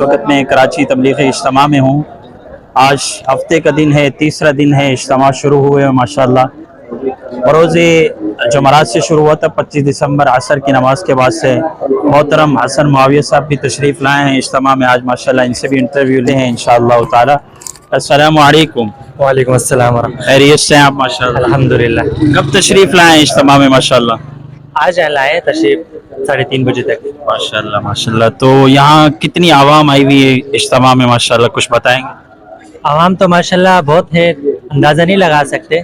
वक्त में कराची तबलीगी इज्तिमा में हूँ। आज हफ्ते का दिन है, तीसरा दिन है, इज्तिमा शुरू हुए हैं माशाल्लाह। बरोज़ जुमरात से शुरू हुआ था 25 दिसंबर असर की नमाज के बाद से। मोहतरम हसन मुआविया साहब भी तशरीफ़ लाए हैं इज्तिमा में आज माशाल्लाह, इनसे भी इंटरव्यू ले हैं इंशाअल्लाह ताला। अस्सलामु अलैकुम। वालेकुम अस्सलाम वरहमतुल्लाह। खैरियत से हैं आप माशाल्लाह? अल्हम्दुलिल्लाह। कब तशरीफ़ लाए हैं इज्तिमा में माशाल्लाह? आज लाए तशरीफ 3:30 बजे तक। माशाल्लाह माशाल्लाह। तो यहाँ कितनी आवाम आई हुई है इज्तिमा में माशाल्लाह, कुछ बताएंगे? आवाम तो माशाल्लाह बहुत है, अंदाज़ा नहीं लगा सकते,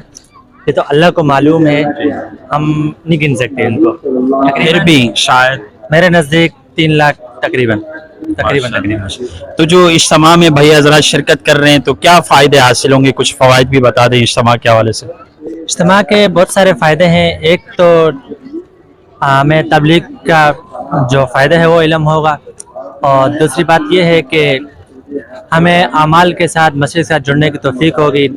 ये तो अल्लाह को मालूम है, हम नहीं गिन सकते इनको। फिर भी शायद मेरे नज़दीक 3 लाख तकरीबन। तो जो इज्तिमा में भैया हज़रात शिरकत कर रहे हैं तो क्या फ़ायदे हासिल होंगे, कुछ फ़वाइद भी बता दें इज्तिमा के हवाले से। इज्तिमा के बहुत सारे फ़ायदे हैं। एक तो हमें तबलीग का जो फ़ायदा है वो इल्म होगा, और दूसरी बात ये है कि हमें अमाल के साथ मस्जिद के साथ जुड़ने की तौफीक होगी।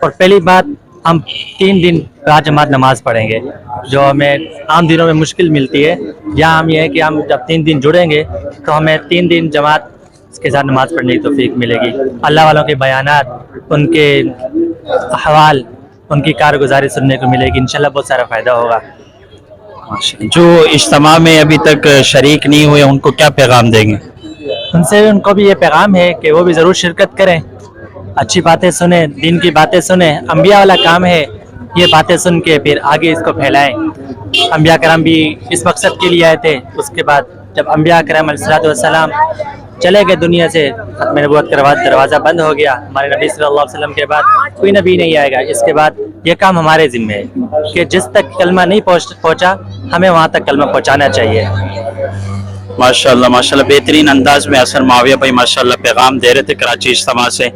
और पहली बात, हम 3 दिन बाजमात नमाज पढ़ेंगे, जो हमें आम दिनों में मुश्किल मिलती है। यहाँ हम ये है कि हम जब 3 दिन जुड़ेंगे तो हमें 3 दिन जमात के साथ नमाज पढ़ने की तौफीक मिलेगी। अल्लाह वालों के बयानात, उनके अहवाल, उनकी कारगुजारी सुनने को मिलेगी। इंशाल्लाह बहुत सारा फ़ायदा होगा। जो इज्तिमा में अभी तक शरीक नहीं हुए उनको क्या पैगाम देंगे? उनको भी ये पैगाम है कि वो भी ज़रूर शिरकत करें, अच्छी बातें सुने, दीन की बातें सुने। अम्बिया वाला काम है ये बातें सुन के फिर आगे इसको फैलाएं। अम्बिया करम भी इस मकसद के लिए आए थे। उसके बाद जब अम्बिया करम अलैहिस्सलाम चले गए दुनिया से, खत्म नबूवत का दरवाज़ा बंद हो गया। हमारे नबी सल्लल्लाहु अलैहि वसल्लम के बाद कोई नबी नहीं आएगा। इसके बाद ये काम हमारे ज़िम्मे है कि जिस तक कलमा नहीं पहुँचा, हमें वहाँ तक कलमा पहुँचाना चाहिए। माशाल्लाह माशाल्लाह, बेहतरीन अंदाज में हसन मुआविया भाई माशाल्लाह पैगाम दे रहे थे कराची इज्तिमा से।